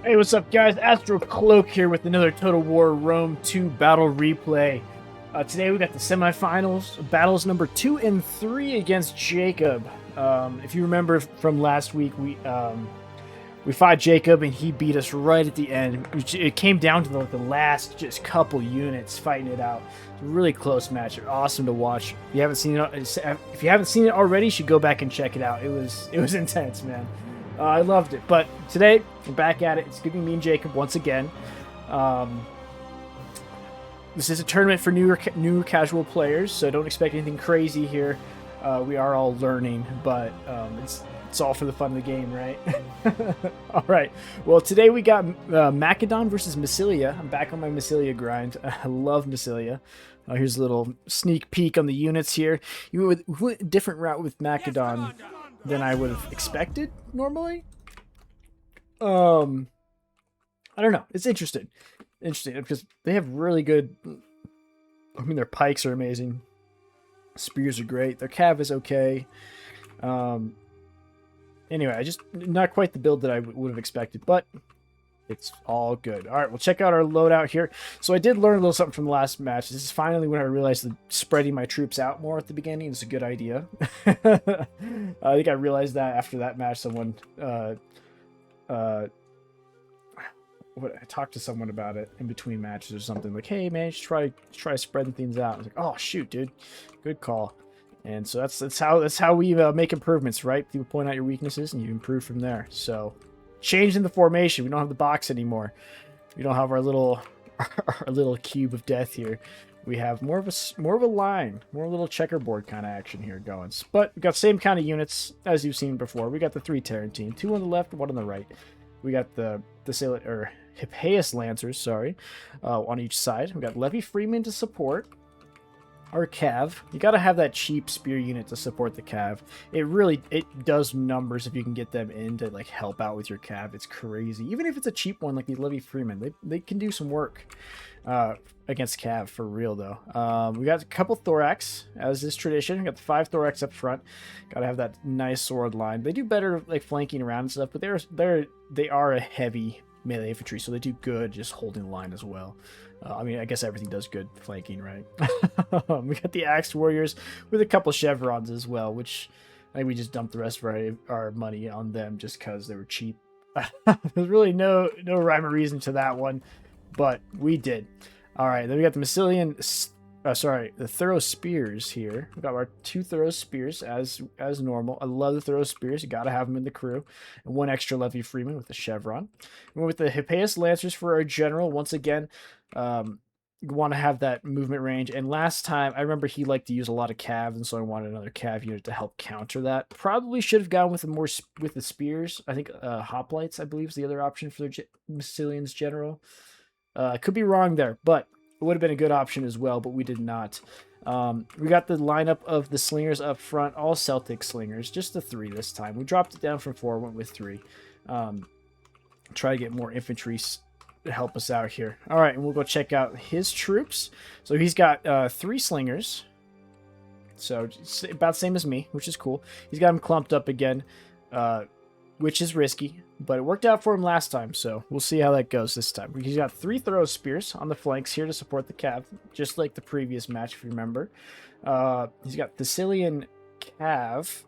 Hey, what's up, guys? AstralCloak here with another Total War Rome 2 battle replay. Today we got the semifinals, battles number 2 and 3 against Jacob. If you remember from last week, we fought Jacob and he beat us right at the end. It came down to the last just couple units fighting it out. It's a really close match. Awesome to watch. If you haven't seen it already, you should go back and check it out. It was intense, man. I loved it. But today, we're back at it. It's going to be me and Jacob once again. This is a tournament for new casual players, so don't expect anything crazy here. We are all learning, but it's all for the fun of the game, right? All right. Well, today we got Macedon versus Massilia. I'm back on my Massilia grind. I love Massilia. Here's a little sneak peek on the units here. You went a different route with Macedon than I would have expected normally. I don't know. It's interesting because they have really good. I mean, their pikes are amazing. Spears are great. Their cav is okay. Anyway, I just not quite the build that I would have expected, but it's all good. All right, we'll check out our loadout here. So I did learn a little something from the last match. This is finally when I realized that spreading my troops out more at the beginning is a good idea. I think I realized that after that match. Someone, I talked to someone about it in between matches or something. Like, hey man, you should try spreading things out. I was like, oh shoot, dude, good call. And so that's how we make improvements, right? People point out your weaknesses and you improve from there. So. Changing the formation. We don't have the box anymore. We don't have our little cube of death here. We have more of a line, more a little checkerboard kind of action here going. But we got same kind of units as you've seen before. We got the 3 Tarantine, 2 on the left, 1 on the right. We got the Hippeus Lancers, sorry, on each side. We got Levy Freeman to support our cav. You got to have that cheap spear unit to support the cav. It does numbers if you can get them in to like help out with your cav. It's crazy. Even if it's a cheap one like the Levy Freeman, they can do some work against cav for real though. We got a couple thorax as is tradition. We got the 5 thorax up front. Got to have that nice sword line. They do better like flanking around and stuff, but they are a heavy melee infantry, so they do good just holding the line as well. I mean, I guess everything does good flanking, right? We got the Axe Warriors with a couple chevrons as well, which I think we just dumped the rest of our money on them just because they were cheap. There's really no rhyme or reason to that one, but we did. All right, then we got the the Thorough Spears here. We got our 2 Thorough Spears as normal. I love the Thorough Spears. You got to have them in the crew. And 1 extra Levy Freeman with the chevron. And with the Hippeus Lancers for our general, once again, you want to have that movement range. And last time, I remember he liked to use a lot of cav, and so I wanted another cav unit to help counter that. Probably should have gone with the spears. I think hoplites, I believe, is the other option for the Massilians general. I could be wrong there, but it would have been a good option as well, but we did not. We got the lineup of the slingers up front, all Celtic slingers, just the 3 this time. We dropped it down from 4, went with 3. Try to get more infantry to help us out here. All right, and we'll go check out his troops. So he's got 3 slingers. So it's about the same as me, which is cool. He's got them clumped up again, which is risky, but it worked out for him last time, so we'll see how that goes this time. He's got 3 Thorough Spears on the flanks here to support the cav, just like the previous match, if you remember. He's got Thessalian cav.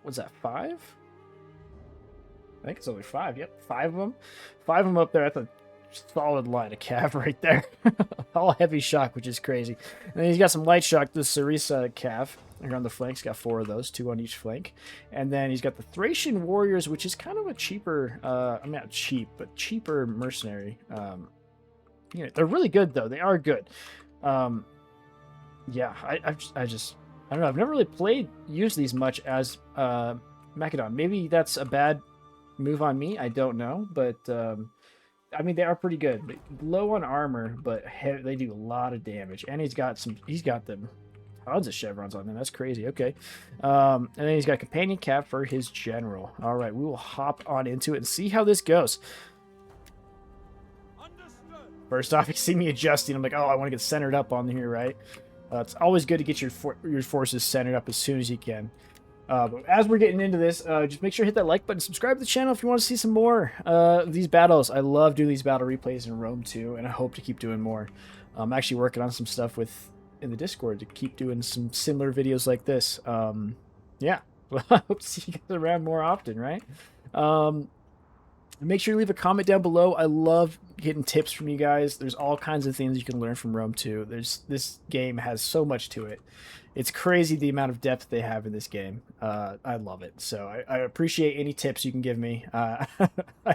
What's that, 5? I think it's only 5. Yep, 5 of them. 5 of them up there. That's a solid line of cav right there. All heavy shock, which is crazy. And then he's got some light shock, the Sarisa cav. Here on the flanks, got 4 of those, 2 on each flank. And then he's got the Thracian Warriors, which is kind of a cheaper, I mean, not cheap, but cheaper mercenary. You know, they're really good, though. They are good. Yeah, I don't know. I've never really used these much as Macedon. Maybe that's a bad move on me. I don't know, but I mean, they are pretty good. Low on armor, but they do a lot of damage. And he's got them. Tons of chevrons on them. That's crazy. Okay. And then he's got companion cav for his general. All right, we will hop on into it and see how this goes. Understood. First off, you see me adjusting. I'm like, oh, I want to get centered up on here, right? It's always good to get your forces centered up as soon as you can. But as we're getting into this, just make sure to hit that like button, subscribe to the channel if you want to see some more of these battles. I love doing these battle replays in Rome 2, and I hope to keep doing more. I'm actually working on some stuff in the Discord to keep doing some similar videos like this. Yeah, well, I hope to see you guys around more often, right? Make sure you leave a comment down below. I love getting tips from you guys. There's all kinds of things you can learn from Rome 2. This game has so much to it. It's crazy the amount of depth they have in this game. I love it. So I appreciate any tips you can give me. I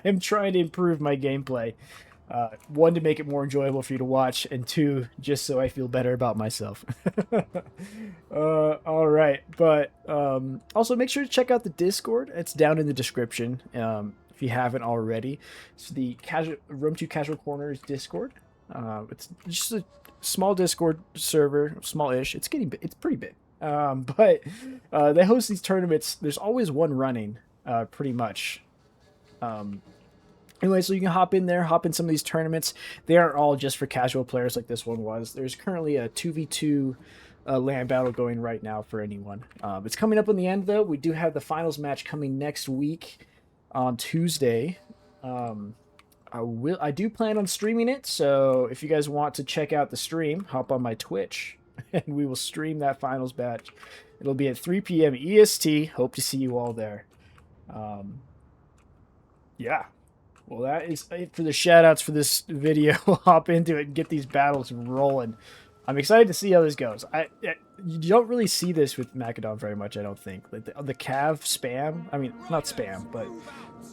am trying to improve my gameplay. One, to make it more enjoyable for you to watch, and two, just so I feel better about myself. All right, but also make sure to check out the Discord. It's down in the description if you haven't already. It's the Rome 2 Casual Corners Discord. It's just a small Discord server, small-ish. It's pretty big. But they host these tournaments. There's always one running, pretty much. Anyway, so you can hop in there, hop in some of these tournaments. They aren't all just for casual players like this one was. There's currently a 2v2 land battle going right now for anyone. It's coming up in the end, though. We do have the finals match coming next week on Tuesday. I do plan on streaming it, so if you guys want to check out the stream, hop on my Twitch, and we will stream that finals match. It'll be at 3 p.m. EST. Hope to see you all there. Yeah. Well, that is it for the shoutouts for this video. Hop into it and get these battles rolling. I'm excited to see how this goes. You don't really see this with Macedon very much, I don't think. Like the Cav spam. I mean, not spam, but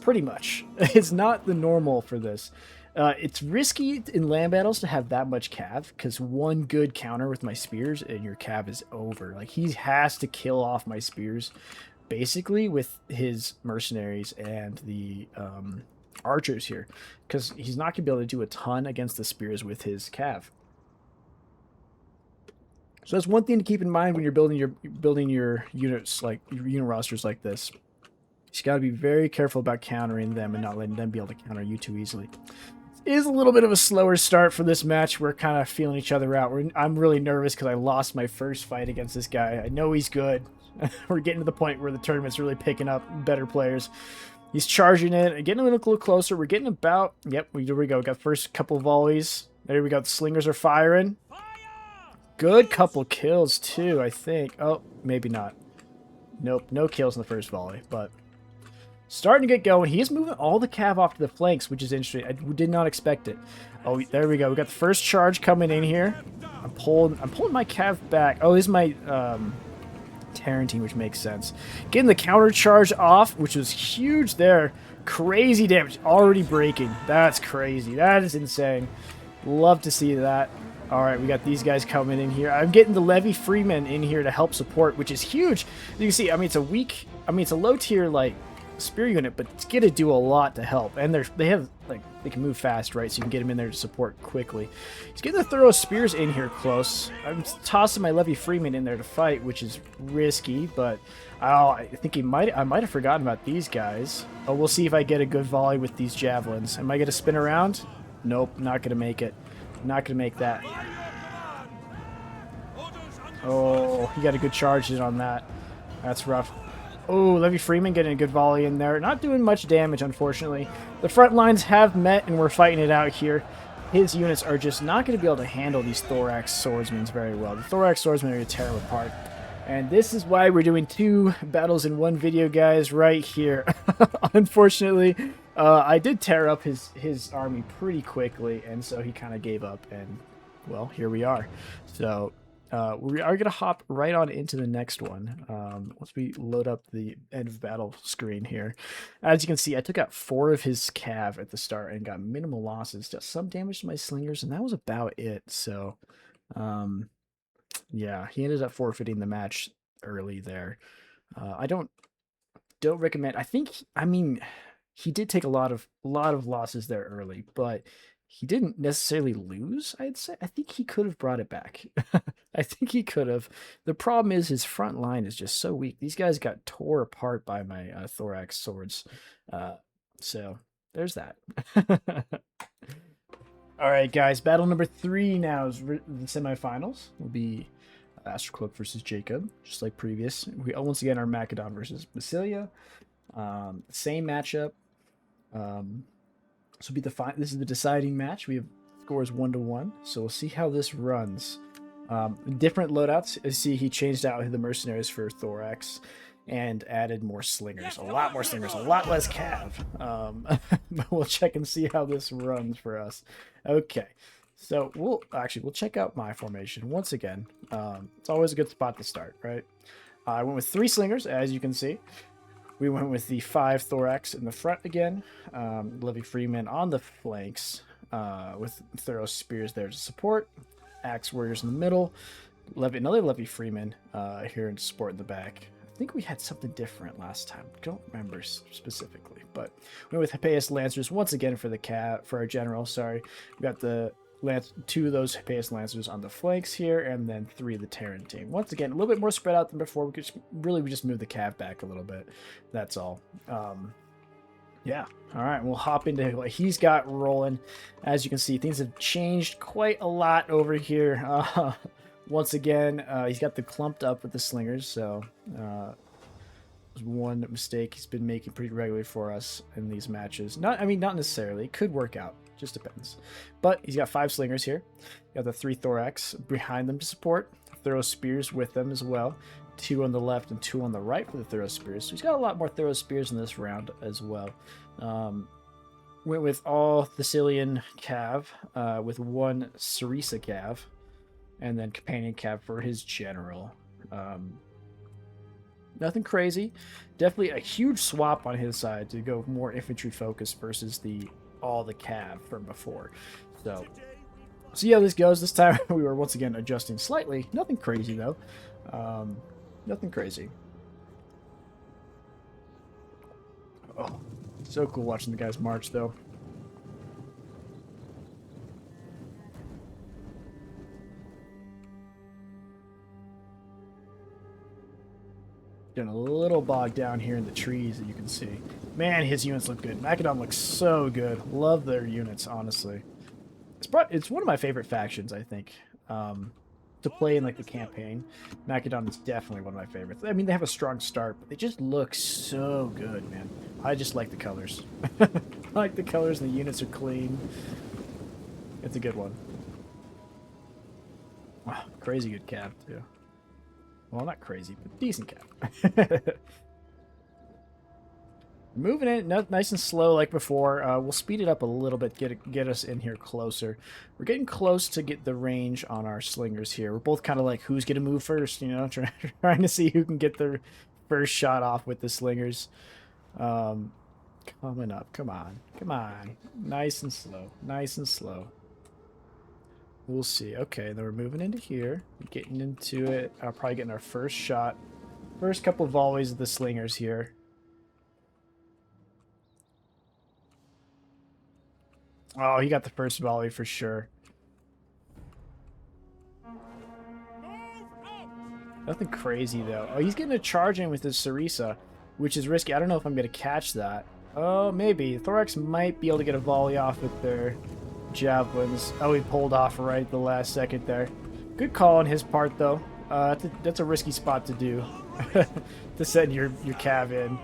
pretty much. It's not the normal for this. It's risky in land battles to have that much Cav, because one good counter with my spears and your Cav is over. Like, he has to kill off my spears, basically, with his mercenaries and the archers here, because he's not gonna be able to do a ton against the spears with his Cav. So that's one thing to keep in mind when you're building your units, like your unit rosters like this. You got to be very careful about countering them and not letting them be able to counter you too easily. It is a little bit of a slower start for this match. We're kind of feeling each other out. I'm really nervous because I lost my first fight against this guy. I know he's good. We're getting to the point where the tournament's really picking up better players. He's charging it, getting a little closer. We're getting about... Yep, here we go. We got the first couple volleys. There we go. The slingers are firing. Good couple kills, too, I think. Oh, maybe not. Nope, no kills in the first volley, but... starting to get going. He is moving all the Cav off to the flanks, which is interesting. I did not expect it. Oh, there we go. We got the first charge coming in here. I'm pulling my Cav back. Oh, this is my... Tarantine, which makes sense. Getting the counter charge off, which was huge there. Crazy damage. Already breaking. That's crazy. That is insane. Love to see that. All right, we got these guys coming in here. I'm getting the Levy Freeman in here to help support, which is huge. You can see, I mean, it's a low tier, like, spear unit, but it's gonna do a lot to help. And they can move fast, right? So you can get them in there to support quickly. He's getting the thorough spears in here close. I'm tossing my Levy Freeman in there to fight, which is risky, but I think I might have forgotten about these guys. Oh, we'll see if I get a good volley with these javelins. Am I gonna spin around? Nope, not gonna make it. Not gonna make that. Oh, he got a good charge in on that. That's rough. Oh, Levy Freeman getting a good volley in there. Not doing much damage, unfortunately. The front lines have met, and we're fighting it out here. His units are just not going to be able to handle these Thorax Swordsmen very well. The Thorax Swordsmen are going to tear them apart. And this is why we're doing 2 battles in one video, guys, right here. Unfortunately, I did tear up his army pretty quickly, and so he kind of gave up, and, well, here we are. So... we are going to hop right on into the next one once we load up the end of battle screen here. As you can see, I took out 4 of his Cav at the start and got minimal losses, just some damage to my slingers, and that was about it. So, yeah, he ended up forfeiting the match early there. I don't recommend... I mean, he did take a lot of losses there early, but... he didn't necessarily lose, I'd say. I think he could have brought it back. I think he could have. The problem is his front line is just so weak. These guys got tore apart by my Thorax swords. So there's that. All right, guys. Battle number 3 now is the semifinals. Will be AstralCloak versus Jacob, just like previous. We once again are Macedon versus Massilia. Same matchup. This will be this is the deciding match. We have scores 1-1, so we'll see how this runs. Different loadouts. You see, he changed out the mercenaries for thorax and added more slingers. A lot more slingers, a lot less cav. But we'll check and see how this runs for us. Okay, so we'll check out my formation once again. It's always a good spot to start, right? I went with 3 slingers, as you can see. We went with the 5 thorax in the front again. Levy Freeman on the flanks with thorough spears there to support. Axe warriors in the middle. Another Levy Freeman here in support in the back. I think we had something different last time. I don't remember specifically, but we went with Hippeus Lancers once again for our general. Sorry, we got the 2 of those Hippeus Lancers on the flanks here, and then 3 of the Terran team. Once again, a little bit more spread out than before. We just moved the cav back a little bit. That's all. Yeah. All right. We'll hop into what he's got rolling. As you can see, things have changed quite a lot over here. Once again, he's got the clumped up with the slingers, so was one mistake he's been making pretty regularly for us in these matches. Not necessarily. It could work out. Just depends. But he's got 5 slingers here. Got the 3 thorax behind them to support. Thorough spears with them as well. 2 on the left and 2 on the right for the thorough spears. So he's got a lot more thorough spears in this round as well. Went with all Thessalian cav with 1 Sarisa cav. And then companion cav for his general. Nothing crazy. Definitely a huge swap on his side to go more infantry focused versus all the cav from before. So see how this goes. This time we were once again adjusting slightly. Nothing crazy though. Nothing crazy. Oh, so cool watching the guys march though. Getting a little bogged down here in the trees that you can see. Man, his units look good. Macedon looks so good. Love their units, honestly. It's one of my favorite factions, I think, to play in like the campaign. Macedon is definitely one of my favorites. I mean, they have a strong start, but they just look so good, man. I just like the colors. I like the colors, and the units are clean. It's a good one. Wow, crazy good cav, too. Well, not crazy, but decent cap. Moving it nice and slow like before. We'll speed it up a little bit, get us in here closer. We're getting close to get the range on our slingers here. We're both kind of like, who's going to move first, you know, trying to see who can get the first shot off with the slingers. Coming up, come on. Nice and slow. We'll see. Okay, then we're moving into here. Getting into it. Probably getting our first shot. First couple of volleys of the slingers here. Oh, he got the first volley for sure. Nothing crazy, though. Oh, he's getting a charge in with his Sarisa, which is risky. I don't know if I'm going to catch that. Oh, maybe. Thorax might be able to get a volley off with their javelins. Oh, he pulled off right the last second there. Good call on his part, though. That's a risky spot to do. To send your cav in.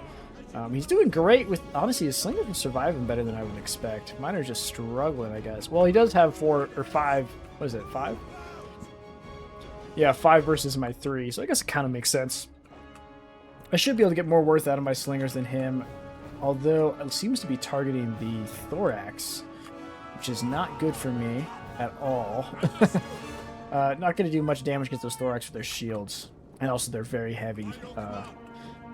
He's doing great with... Honestly, his slingers are surviving better than I would expect. Mine are just struggling, I guess. Well, he does have 4 or 5... What is it, 5? Yeah, 5 versus my 3. So I guess it kind of makes sense. I should be able to get more worth out of my slingers than him. Although, it seems to be targeting the thorax, which is not good for me at all. Not going to do much damage against those thorax with their shields. And also, they're very heavy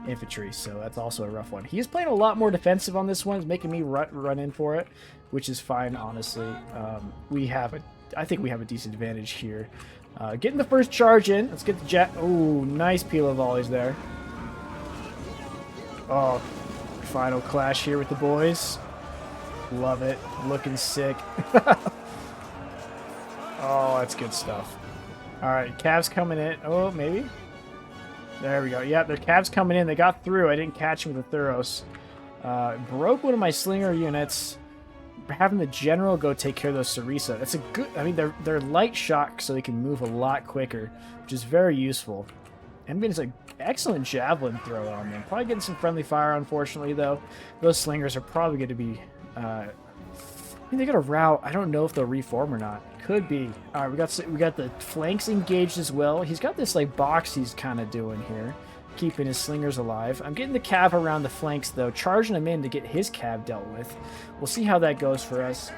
infantry, so that's also a rough one. He is playing a lot more defensive on this one. It's making me run in for it, which is fine, honestly. I think we have a decent advantage here. Getting the first charge in. Let's get the jet. Oh, nice peel of volleys there. Oh, final clash here with the boys. Love it. Looking sick. Oh, that's good stuff. All right, Cavs coming in. Oh, maybe. There we go. Yeah, their Cavs coming in. They got through. I didn't catch him with the Thuros. Broke one of my slinger units. having the general go take care of those Sarisa. That's a good. I mean, they're light shock, so they can move a lot quicker, which is very useful. And it's an excellent javelin throw on them. Probably getting some friendly fire, unfortunately, though. Those slingers are probably going to be. I mean, they got a route. I don't know if they'll reform or not. Could be. All right, we got the flanks engaged as well. He's got this like box he's kind of doing here, keeping his slingers alive. I'm getting the cav around the flanks though, charging him in to get his cav dealt with. We'll see how that goes for us.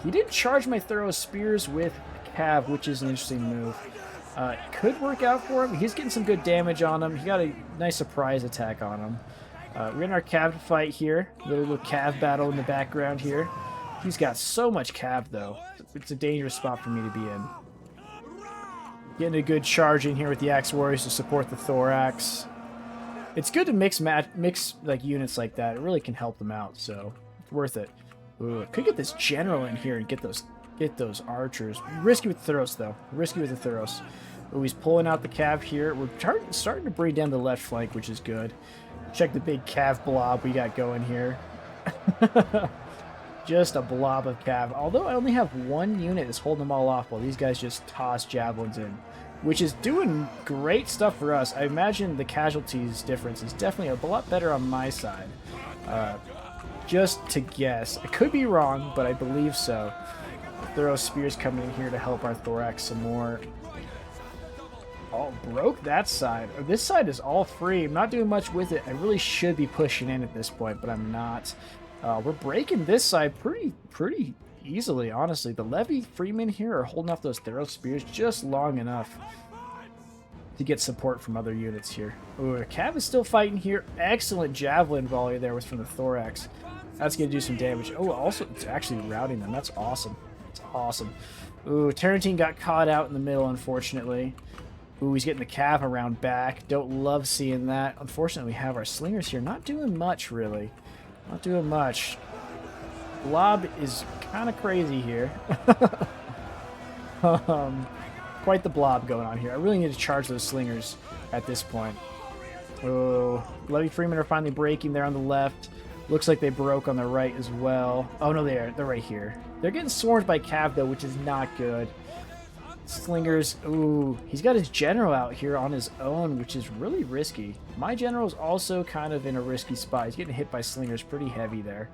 He did charge my thorough spears with cav, which is an interesting move. Could work out for him. He's getting some good damage on him. He got a nice surprise attack on him. We're in our cav fight here. Little cav battle in the background here. He's got so much cav though. It's a dangerous spot for me to be in. Getting a good charge in here with the Axe Warriors to support the Thorax. It's good to mix like units like that. It really can help them out, so it's worth it. Ooh, could get this general in here and get those archers. Risky with the Thuros though. Risky with the Thuros. Ooh, he's pulling out the cav here. We're starting to bring down the left flank, which is good. Check the big cav blob we got going here. Just a blob of cav. Although I only have one unit that's holding them all off while these guys just toss javelins in, which is doing great stuff for us. I imagine the casualties difference is definitely a lot better on my side. Just to guess. I could be wrong, but I believe so. Thorough spears coming in here to help our Thorax some more. Oh, broke that side. This side is all free. I'm not doing much with it. I really should be pushing in at this point, but I'm not. We're breaking this side pretty easily, honestly. The Levy Freemen here are holding off those Thorough spears just long enough to get support from other units here. Ooh, Cav is still fighting here. Excellent javelin volley there was from the Thorax. That's going to do some damage. Oh, also, it's actually routing them. That's awesome. It's awesome. Ooh, Tarantine got caught out in the middle, unfortunately. Ooh, he's getting the Cav around back. Don't love seeing that. Unfortunately, we have our slingers here. Not doing much, really. Not doing much. Blob is kind of crazy here. Quite the blob going on here. I really need to charge those slingers at this point. Oh, Levy Freemen are finally breaking there on the left. Looks like they broke on the right as well. Oh, no, they're right here. They're getting swarmed by Cav, though, which is not good. Slingers. Ooh, he's got his general out here on his own, which is really risky. My general's also kind of in a risky spot. He's getting hit by slingers pretty heavy there.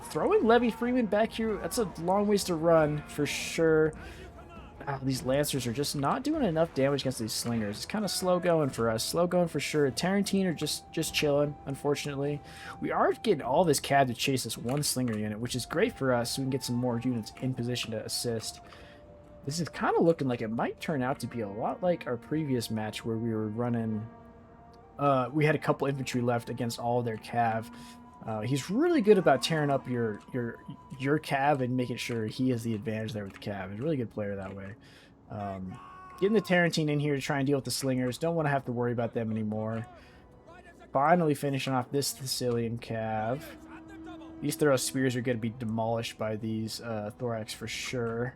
Throwing Levy Freeman back here, that's a long ways to run for sure. These Lancers are just not doing enough damage against these slingers. It's kind of slow going for us. Slow going for sure. Tarantine are just chilling, unfortunately. We are getting all this Cav to chase this one slinger unit, which is great for us, so we can get some more units in position to assist. This is kind of looking like it might turn out to be a lot like our previous match where we were running... we had a couple infantry left against all their Cav. He's really good about tearing up your Cav and making sure he has the advantage there with the Cav. He's a really good player that way. Getting the Tarantine in here to try and deal with the slingers. Don't want to have to worry about them anymore. Finally finishing off this Sicilian Cav. These Thorough spears are going to be demolished by these Thorax for sure.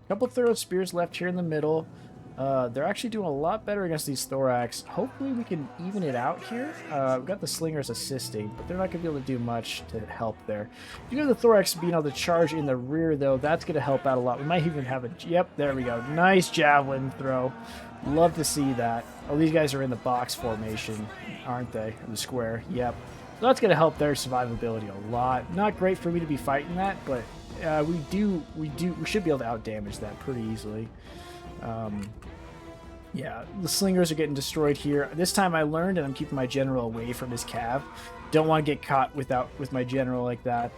Couple Thorough spears left here in the middle. They're actually doing a lot better against these Thorax. Hopefully we can even it out here. We've got the slingers assisting, but they're not going to be able to do much to help there. You know, the Thorax being able to charge in the rear, though, that's going to help out a lot. We might even have a... Yep, there we go. Nice javelin throw. Love to see that. Oh, these guys are in the box formation, aren't they? In the square. Yep. So that's going to help their survivability a lot. Not great for me to be fighting that, but we should be able to outdamage that pretty easily. Yeah, the slingers are getting destroyed here. This time I learned, and I'm keeping my general away from his Cav. Don't want to get caught with my general like that.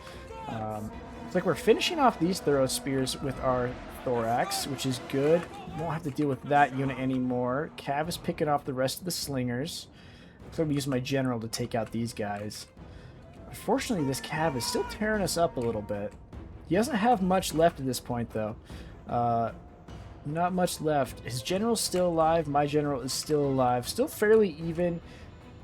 It's like we're finishing off these Thorough spears with our Thorax, which is good. Won't have to deal with that unit anymore. Cav is picking off the rest of the slingers. So I'm going to use my general to take out these guys. Unfortunately, this Cav is still tearing us up a little bit. He doesn't have much left at this point, though. Not much left. His general's still alive. My general is still alive. Still fairly even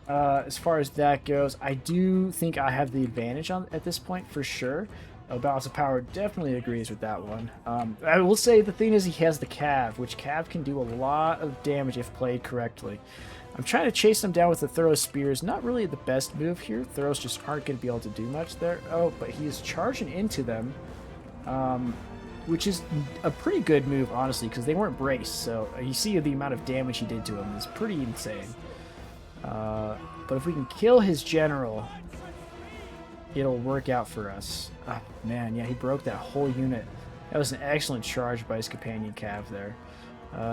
as far as that goes. I do think I have the advantage at this point for sure. Balance of Power definitely agrees with that one. I will say the thing is he has the Cav, which Cav can do a lot of damage if played correctly. I'm trying to chase them down with the Throw Spears. Not really the best move here. Throws just aren't going to be able to do much there. Oh, but he is charging into them, which is a pretty good move, honestly, because they weren't braced. So you see the amount of damage he did to him is pretty insane. But if we can kill his general, it'll work out for us. Oh, man, yeah, he broke that whole unit. That was an excellent charge by his companion Cav there.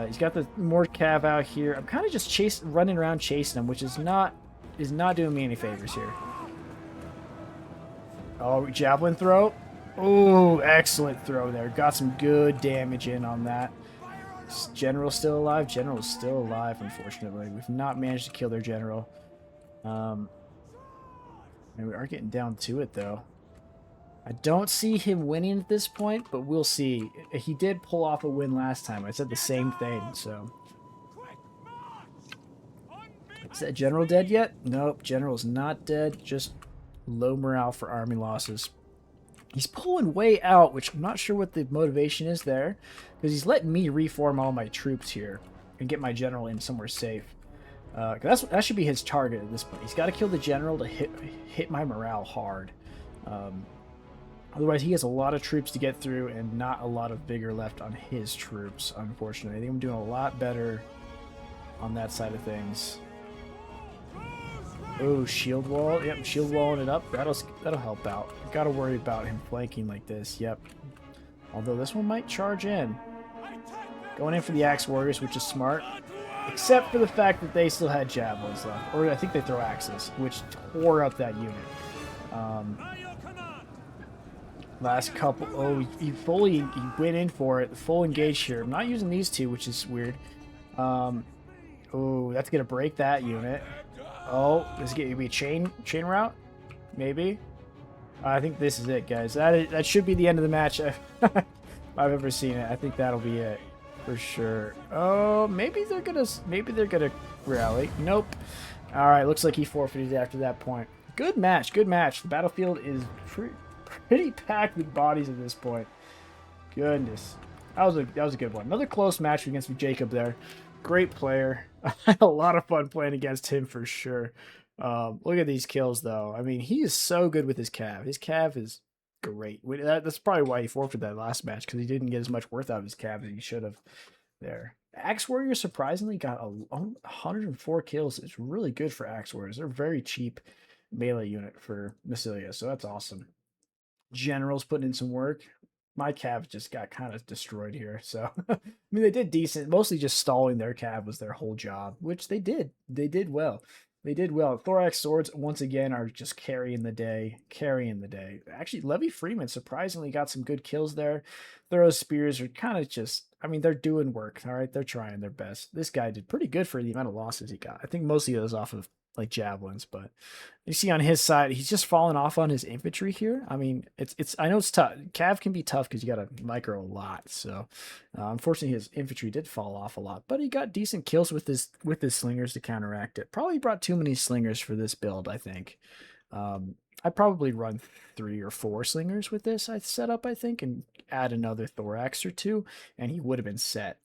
He's got the more Cav out here. I'm kind of just running around chasing him, which is not doing me any favors here. Oh, javelin throw. Oh, excellent throw there. Got some good damage in on that. Is general still alive? General's still alive, unfortunately. We've not managed to kill their general. And we are getting down to it, though. I don't see him winning at this point, but we'll see. He did pull off a win last time. I said the same thing, so. Is that general dead yet? Nope, general's not dead. Just low morale for army losses. He's pulling way out, which I'm not sure what the motivation is there, because he's letting me reform all my troops here and get my general in somewhere safe. That should be his target at this point. He's got to kill the general to hit my morale hard. Otherwise, he has a lot of troops to get through and not a lot of vigor left on his troops, unfortunately. I think I'm doing a lot better on that side of things. Oh, shield wall. Yep, shield walling it up. That'll help out. Got to worry about him flanking like this. Yep. Although this one might charge in. Going in for the axe warriors, which is smart. Except for the fact that they still had javelins left. Or I think they throw axes, which tore up that unit. Last couple. Oh, he went in for it. Full engage here. I'm not using these two, which is weird. Oh, that's going to break that unit. Oh, this is going to be a chain route? Maybe? I think this is it, guys. That should be the end of the match if I've ever seen it. I think that'll be it for sure. Oh, maybe they're gonna rally. Nope. All right, looks like he forfeited after that point. Good match, good match. The battlefield is pretty packed with bodies at this point. Goodness, that was a good one. Another close match against Jacob there. Great player. I had a lot of fun playing against him for sure. Look at these kills, though. I mean, he is so good with his Cav. His Cav is great. That's probably why he forfeited that last match, because he didn't get as much worth out of his Cav as he should have there. Axe Warrior surprisingly got 104 kills. It's really good for Axe Warriors. They're a very cheap melee unit for Massilia, so that's awesome. General's putting in some work. My Cav just got kind of destroyed here. So, I mean, they did decent. Mostly just stalling their Cav was their whole job, which they did. They did well. They did well. Thorax swords, once again, are just carrying the day. Carrying the day. Actually, Levy Freeman surprisingly got some good kills there. Thorough spears are kind of just, I mean, they're doing work. All right, they're trying their best. This guy did pretty good for the amount of losses he got. I think mostly it was off of like javelins, but you see on his side, he's just falling off on his infantry here. I mean, I know it's tough. Cav can be tough because you got to micro a lot. So, unfortunately, his infantry did fall off a lot, but he got decent kills with his slingers to counteract it. Probably brought too many slingers for this build, I think. I'd probably run 3 or 4 slingers with this I set up, I think, and add another thorax or 2, and he would have been set.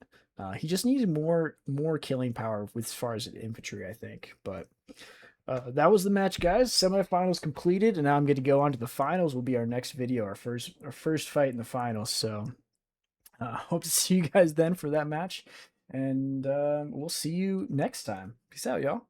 He just needed more killing power as far as infantry, I think. But that was the match, guys. Semifinals completed, and now I'm going to go on to the finals. Will be our next video, our first fight in the finals. So hope to see you guys then for that match, and we'll see you next time. Peace out, y'all.